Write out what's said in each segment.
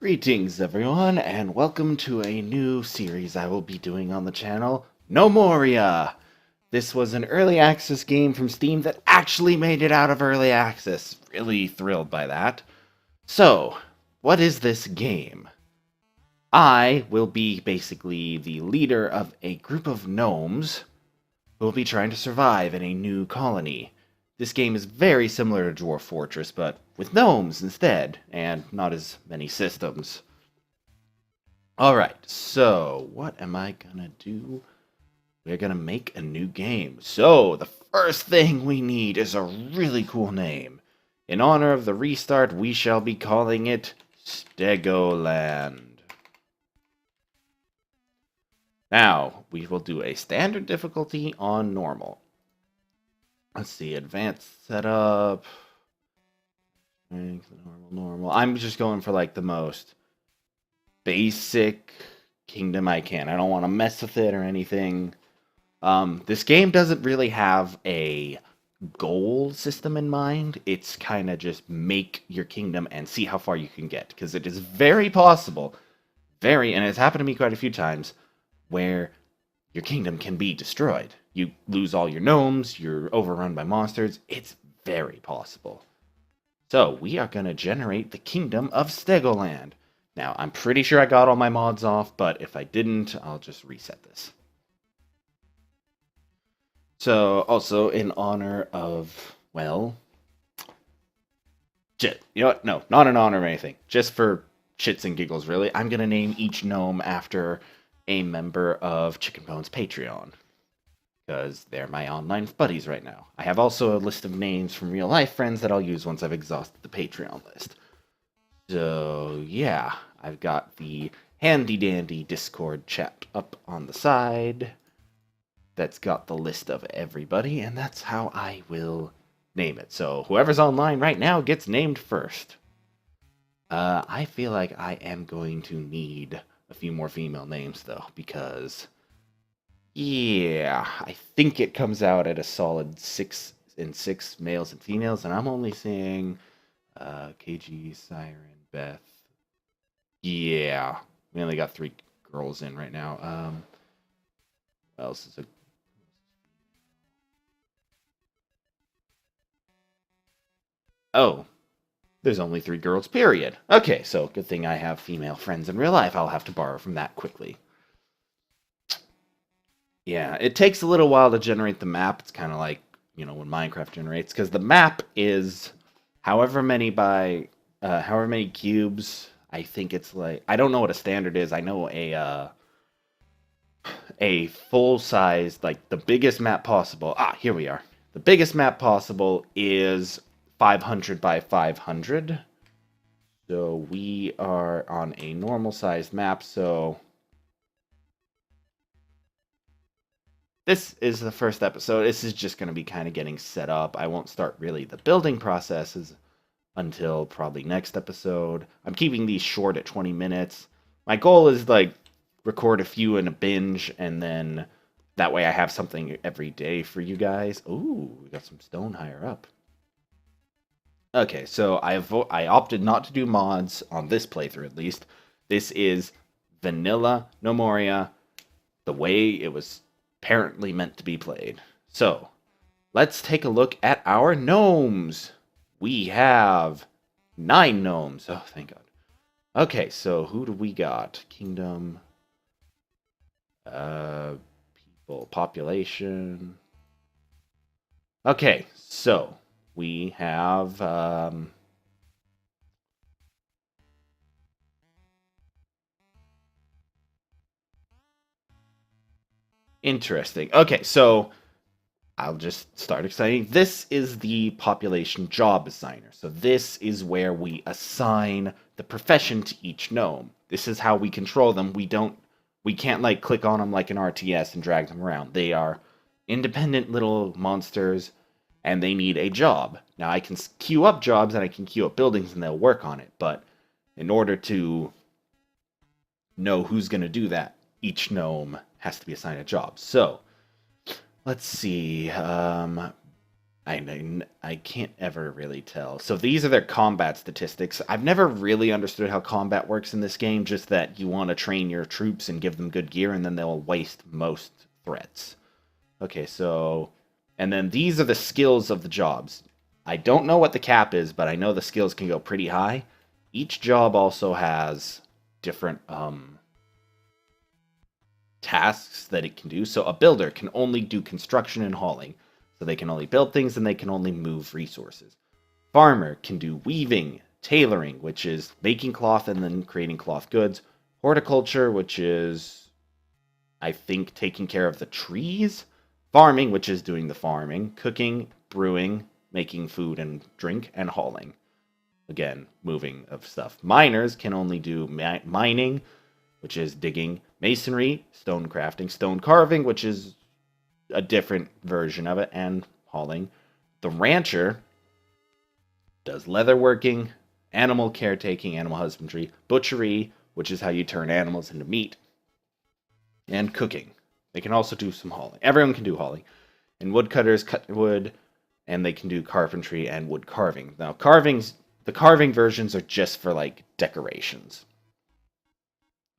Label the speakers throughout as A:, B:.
A: Greetings everyone, and welcome to a new series I will be doing on the channel, Gnomoria! This was an early access game from Steam that actually made it out of early access. Really thrilled by that. So, what is this game? I will be basically the leader of a group of gnomes who will be trying to survive in a new colony. This game is very similar to Dwarf Fortress, but with gnomes instead, and not as many systems. Alright, so what am I gonna do? We're gonna make a new game. So, the first thing we need is a really cool name. In honor of the restart, we shall be calling it Stegoland. Now, we will do a standard difficulty on normal. Let's see, advanced setup. Normal. I'm just going for like the most basic kingdom I can. I don't want to mess with it or anything. This game doesn't really have a goal system in mind. It's kind of just make your kingdom and see how far you can get. Because it is very possible, and it's happened to me quite a few times, where your kingdom can be destroyed. You lose all your gnomes, you're overrun by monsters. It's very possible. So, we are going to generate the kingdom of Stegoland. Now, I'm pretty sure I got all my mods off, but if I didn't, I'll just reset this. So, also, in honor of, well... you know what? No, not in honor of anything. Just for shits and giggles, really. I'm going to name each gnome after a member of Chicken Bone's Patreon, because they're my online buddies right now. I have also a list of names from real-life friends that I'll use once I've exhausted the Patreon list. So, yeah, I've got the handy-dandy Discord chat up on the side that's got the list of everybody, and that's how I will name it. So, whoever's online right now gets named first. I feel like I am going to need a few more female names, though, because... yeah, I think it comes out at a solid 6 and 6 males and females, and I'm only seeing KG, Siren, Beth. Yeah, we only got 3 girls in right now. What else is a... oh, there's only 3 girls, period. Okay, so good thing I have female friends in real life. I'll have to borrow from that quickly. Yeah, it takes a little while to generate the map. It's kind of like, you know, when Minecraft generates, because the map is however many cubes. I think it's like, I don't know what a standard is. I know a full size, like the biggest map possible. Ah, here we are. The biggest map possible is 500 by 500. So we are on a normal sized map, so this is the first episode. This is just going to be kind of getting set up. I won't start really the building processes until probably next episode. I'm keeping these short at 20 minutes. My goal is like record a few in a binge, and then that way I have something every day for you guys. Ooh, we got some stone higher up. Okay, so I opted not to do mods on this playthrough at least. This is vanilla Gnomoria, the way it was apparently meant to be played. So, let's take a look at our gnomes. We have 9 gnomes. Oh, thank God. Okay, so who do we got? Kingdom, people, population. Okay, so we have interesting. Okay, so I'll just start explaining. This is the population job assigner. So this is where we assign the profession to each gnome. This is how we control them. We can't like click on them like an RTS and drag them around. They are independent little monsters, and they need a job. Now I can queue up jobs and I can queue up buildings and they'll work on it, but in order to know who's going to do that, each gnome has to be assigned a job. So, let's see. I can't ever really tell. So these are their combat statistics. I've never really understood how combat works in this game, just that you want to train your troops and give them good gear, and then they'll waste most threats. Okay, so... And then these are the skills of the jobs. I don't know what the cap is, but I know the skills can go pretty high. Each job also has different tasks that it can do. So a builder can only do construction and hauling. So they can only build things and they can only move resources. Farmer can do weaving, tailoring, which is making cloth and then creating cloth goods. Horticulture, which is, I think, taking care of the trees. Farming, which is doing the farming. Cooking, brewing, making food and drink, and hauling. Again, moving of stuff. Miners can only do mining, which is digging. Masonry, stone crafting. Stone carving, which is a different version of it, and hauling. The rancher does leatherworking, animal caretaking, animal husbandry, butchery, which is how you turn animals into meat, and cooking. They can also do some hauling. Everyone can do hauling. And woodcutters cut wood, and they can do carpentry and wood carving. Now, the carving versions are just for like decorations.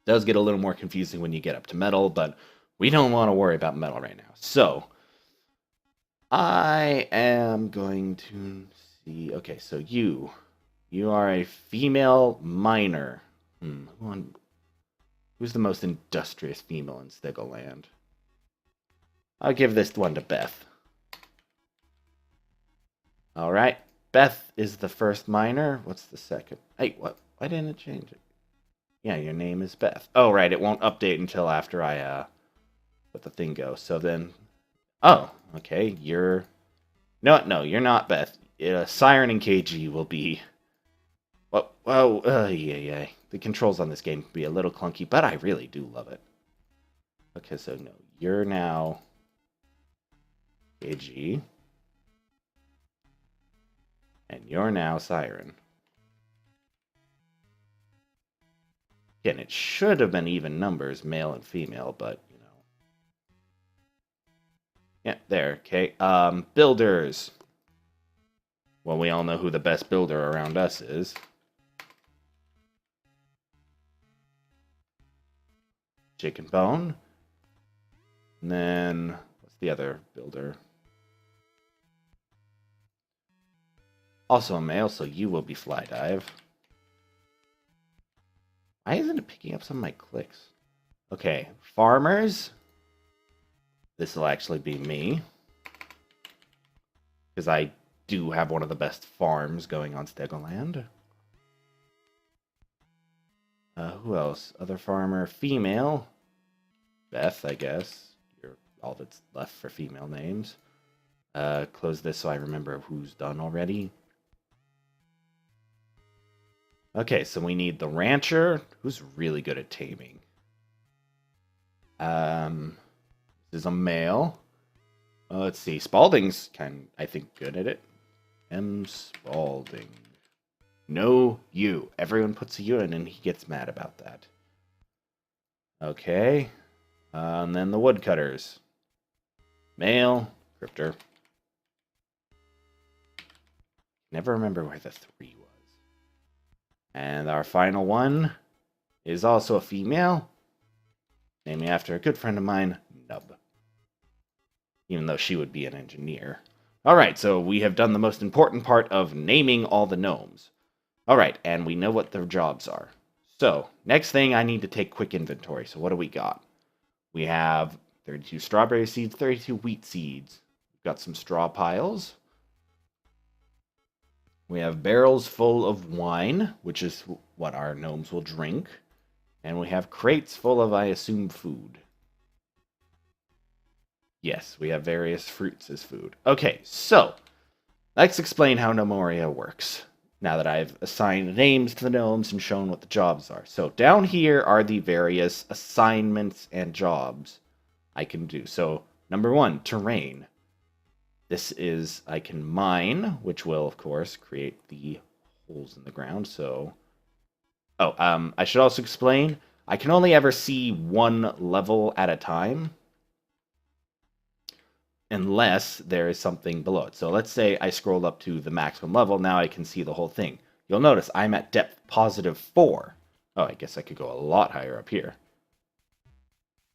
A: It does get a little more confusing when you get up to metal, but we don't want to worry about metal right now. So, I am going to see... Okay, so you are a female miner. Who's the most industrious female in Stegoland? I'll give this one to Beth. Alright, Beth is the first miner. What's the second? Hey, what? Why didn't it change it? Yeah, your name is Beth. Oh, right, it won't update until after I, let the thing go. So then... Oh, okay, you're... No, you're not Beth. Siren and KG will be... Yeah. The controls on this game can be a little clunky, but I really do love it. Okay, so no, you're now... KG. And you're now Siren. Again, it should have been even numbers, male and female, but, you know. Yeah, there, okay. Builders. Well, we all know who the best builder around us is. Chicken Bone. And then, what's the other builder? Also a male, so you will be Flydive. Why isn't it picking up some of my clicks? Okay, farmers. This will actually be me. Because I do have one of the best farms going on Stegoland. Who else? Other farmer, female. Beth, I guess. You're all that's left for female names. Close this so I remember who's done already. Okay, so we need the rancher, who's really good at taming. This is a male. Let's see. Spalding's I think, good at it. M. Spalding. No, you. Everyone puts a U in and he gets mad about that. Okay. And then the woodcutters. Male. Cryptor. Never remember where the 3 was. And our final one is also a female. Named me after a good friend of mine, Nub. Even though she would be an engineer. Alright, so we have done the most important part of naming all the gnomes. Alright, and we know what their jobs are. So, next thing, I need to take quick inventory. So what do we got? We have 32 strawberry seeds, 32 wheat seeds. We've got some straw piles. We have barrels full of wine, which is what our gnomes will drink. And we have crates full of, I assume, food. Yes, we have various fruits as food. Okay, so let's explain how Gnomoria works. Now that I've assigned names to the gnomes and shown what the jobs are. So down here are the various assignments and jobs I can do. So number 1, terrain. This is, I can mine, which will, of course, create the holes in the ground. So, I should also explain, I can only ever see one level at a time. unless there is something below it. So let's say I scroll up to the maximum level. Now I can see the whole thing. You'll notice I'm at depth +4. Oh, I guess I could go a lot higher up here.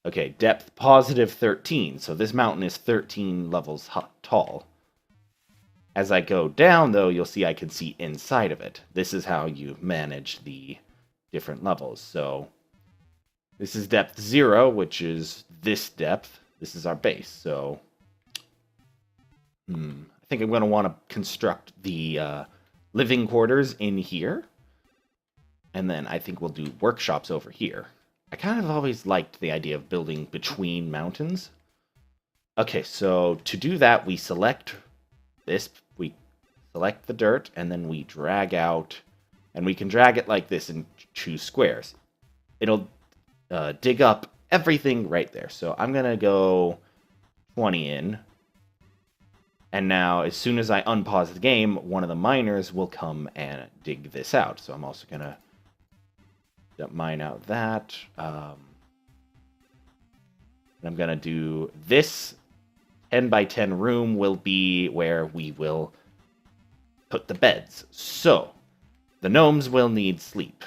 A: Okay, depth +13. So this mountain is 13 levels tall. As I go down, though, you'll see I can see inside of it. This is how you manage the different levels. So this is depth 0, which is this depth. This is our base. So I think I'm going to want to construct the living quarters in here. And then I think we'll do workshops over here. I kind of always liked the idea of building between mountains. Okay, so to do that, we select this. We select the dirt, and then we drag out. And we can drag it like this and choose squares. It'll dig up everything right there. So I'm going to go 20 in. And now, as soon as I unpause the game, one of the miners will come and dig this out. So I'm also going to mine out that. I'm going to do this 10 by 10 room will be where we will put the beds. So, the gnomes will need sleep.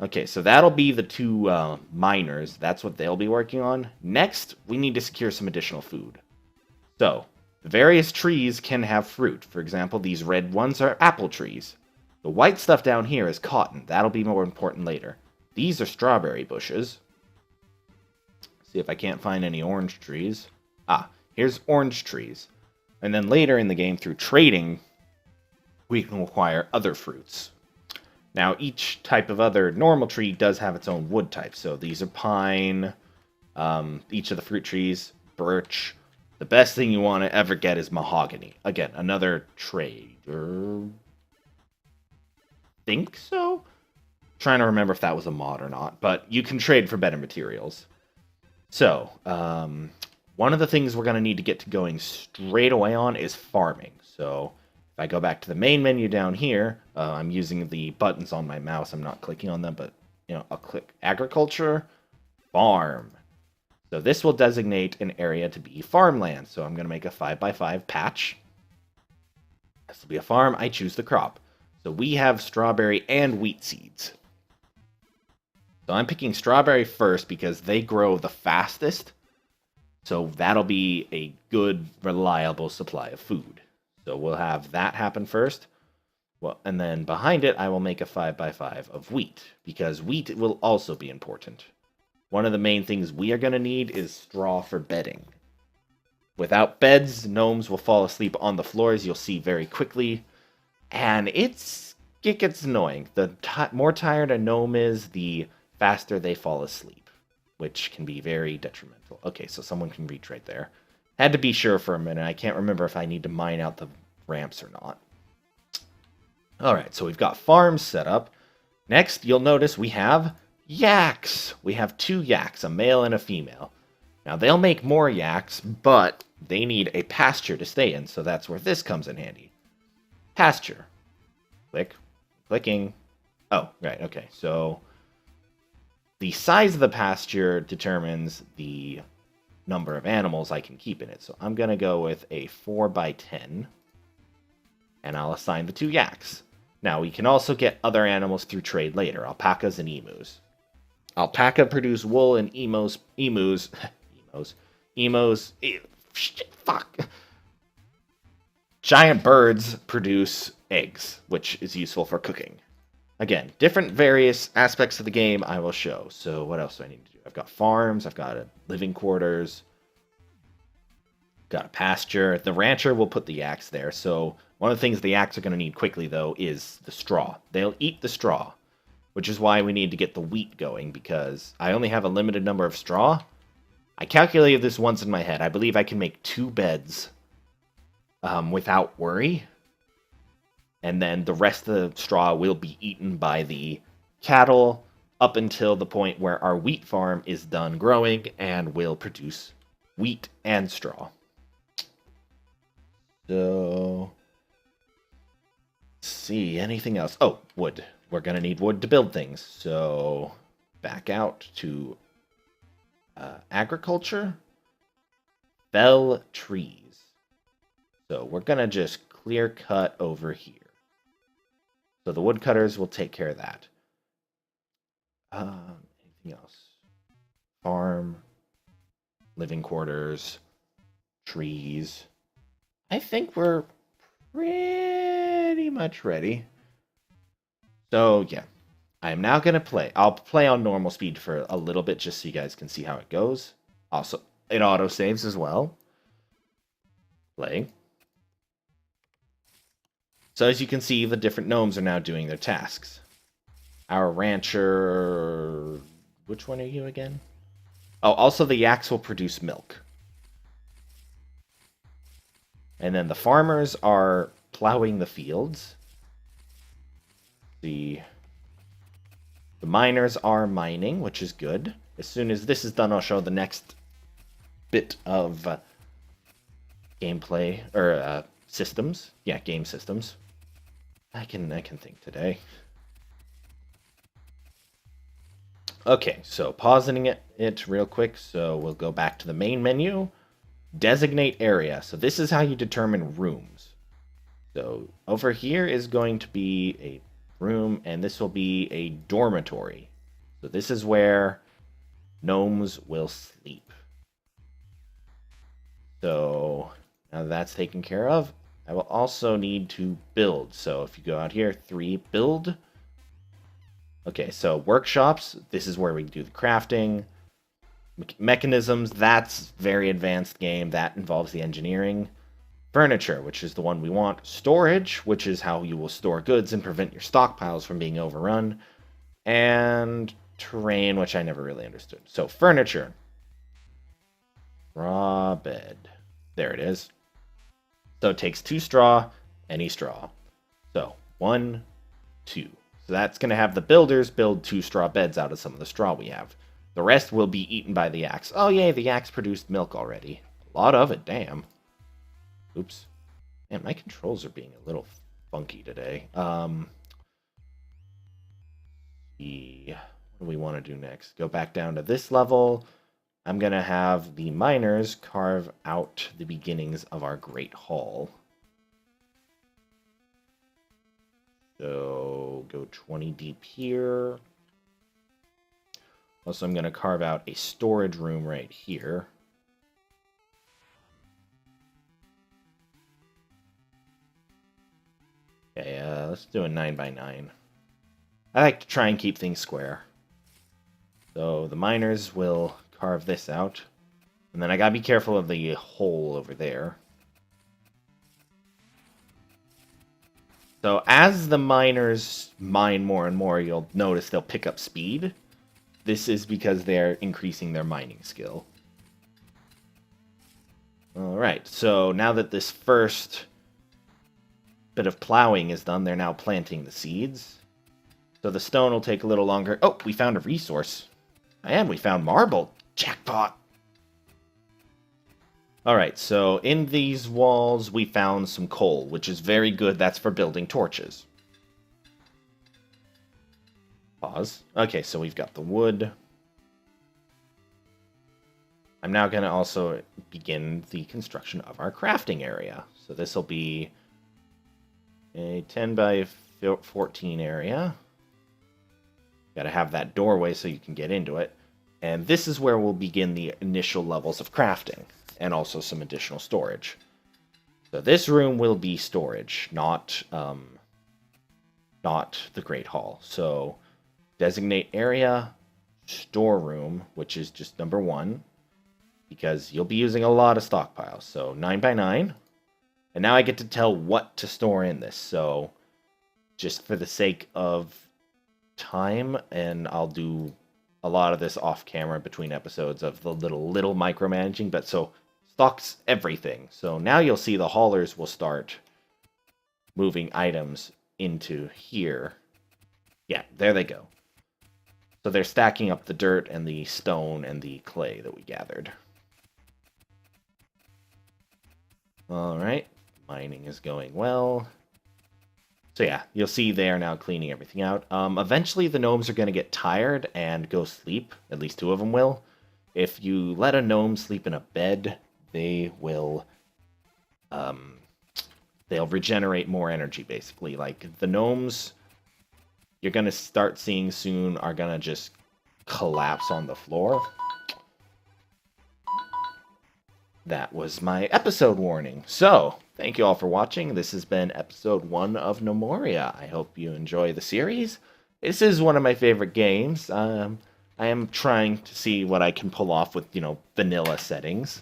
A: Okay, so that'll be the two miners. That's what they'll be working on. Next, we need to secure some additional food. So, the various trees can have fruit. For example, these red ones are apple trees. The white stuff down here is cotton. That'll be more important later. These are strawberry bushes. See if I can't find any orange trees. Ah, here's orange trees. And then later in the game, through trading, we can acquire other fruits. Now, each type of other normal tree does have its own wood type. So these are pine, each of the fruit trees, birch. The best thing you want to ever get is mahogany. Again, another trader. Think so? Trying to remember if that was a mod or not, but you can trade for better materials. So, one of the things we're going to need to get to going straight away on is farming. So, if I go back to the main menu down here, I'm using the buttons on my mouse. I'm not clicking on them, but, I'll click agriculture, farm. So this will designate an area to be farmland. So I'm going to make a 5x5 patch. This will be a farm. I choose the crop. So we have strawberry and wheat seeds. So I'm picking strawberry first because they grow the fastest. So that'll be a good, reliable supply of food. So we'll have that happen first. Well, and then behind it, I will make a 5x5 of wheat because wheat will also be important. One of the main things we are going to need is straw for bedding. Without beds, gnomes will fall asleep on the floors, you'll see very quickly. And it gets annoying. The more tired a gnome is, the faster they fall asleep, which can be very detrimental. Okay, so someone can reach right there. Had to be sure for a minute. I can't remember if I need to mine out the ramps or not. Alright, so we've got farms set up. Next, you'll notice we have yaks. We have 2 yaks, a male and a female. Now, they'll make more yaks, but they need a pasture to stay in, so that's where this comes in handy. Pasture. Clicking. Oh, right, okay. So, the size of the pasture determines the number of animals I can keep in it. So, I'm going to go with a 4x10, and I'll assign the 2 yaks. Now, we can also get other animals through trade later, alpacas and emus. Alpaca produce wool and giant birds produce eggs, which is useful for cooking. Again, different various aspects of the game I will show. So what else do I need to do? I've got farms, I've got living quarters, got a pasture. The rancher will put the yaks there. So one of the things the yaks are going to need quickly, though, is the straw. They'll eat the straw, which is why we need to get the wheat going, because I only have a limited number of straw. I calculated this once in my head. I believe I can make 2 beds without worry. And then the rest of the straw will be eaten by the cattle up until the point where our wheat farm is done growing and will produce wheat and straw. So, let's see, anything else? Oh, wood. We're going to need wood to build things. So, back out to agriculture. fell trees. So we're going to just clear cut over here. So the woodcutters will take care of that. Anything else? Farm, living quarters, trees. I think we're pretty much ready. So yeah, I'm now going to play. I'll play on normal speed for a little bit just so you guys can see how it goes. Also, it auto-saves as well. Play. So as you can see, the different gnomes are now doing their tasks. Our rancher... Which one are you again? Oh, also the yaks will produce milk. And then the farmers are plowing the fields. The miners are mining, which is good. As soon as this is done, I'll show the next bit of gameplay, or systems. Yeah, game systems. I can think today. Okay, so pausing it real quick. So we'll go back to the main menu. Designate area. So this is how you determine rooms. So over here is going to be a room, and this will be a dormitory. So this is where gnomes will sleep. So now that that's taken care of, I will also need to build. So if you go out here, 3, build. Okay, so workshops, this is where we do the crafting. Mechanisms, that's very advanced game. That involves the engineering. Furniture, which is the one we want. Storage, which is how you will store goods and prevent your stockpiles from being overrun. And terrain, which I never really understood. So furniture. Straw bed. There it is. So it takes 2 straw, any straw. So 1, 2. So that's going to have the builders build 2 straw beds out of some of the straw we have. The rest will be eaten by the yaks. Oh, yay, the yaks produced milk already. A lot of it, damn. Oops. Man, my controls are being a little funky today. What do we want to do next? Go back down to this level. I'm going to have the miners carve out the beginnings of our Great Hall. So go 20 deep here. Also, I'm going to carve out a storage room right here. Okay, let's do a 9x9. I like to try and keep things square. So the miners will carve this out. And then I gotta be careful of the hole over there. So as the miners mine more and more, you'll notice they'll pick up speed. This is because they're increasing their mining skill. Alright, so now that this first bit of plowing is done, they're now planting the seeds. So the stone will take a little longer. Oh, we found a resource. And we found marble. Jackpot! Alright, so in these walls we found some coal, which is very good. That's for building torches. Pause. Okay, so we've got the wood. I'm now going to also begin the construction of our crafting area. So this will be a 10 by 14 area. Got to have that doorway so you can get into it. And this is where we'll begin the initial levels of crafting, and also some additional storage. So this room will be storage, not the Great Hall. So designate area, storeroom, which is just number 1, because you'll be using a lot of stockpiles. So 9x9. And now I get to tell what to store in this. So just for the sake of time, and I'll do a lot of this off camera between episodes of the little micromanaging, but so stocks everything. So now you'll see the haulers will start moving items into here. Yeah, there they go. So they're stacking up the dirt and the stone and the clay that we gathered. Alright, mining is going well. So yeah, you'll see they are now cleaning everything out. Eventually the gnomes are going to get tired and go sleep. At least 2 of them will. If you let a gnome sleep in a bed, they will they'll regenerate more energy, basically. Like the gnomes you're gonna start seeing soon are gonna just collapse on the floor. That was my episode warning. So, thank you all for watching. This has been episode 1 of Gnomoria. I hope you enjoy the series. This is one of my favorite games. I am trying to see what I can pull off with, vanilla settings.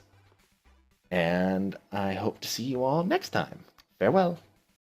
A: And I hope to see you all next time. Farewell.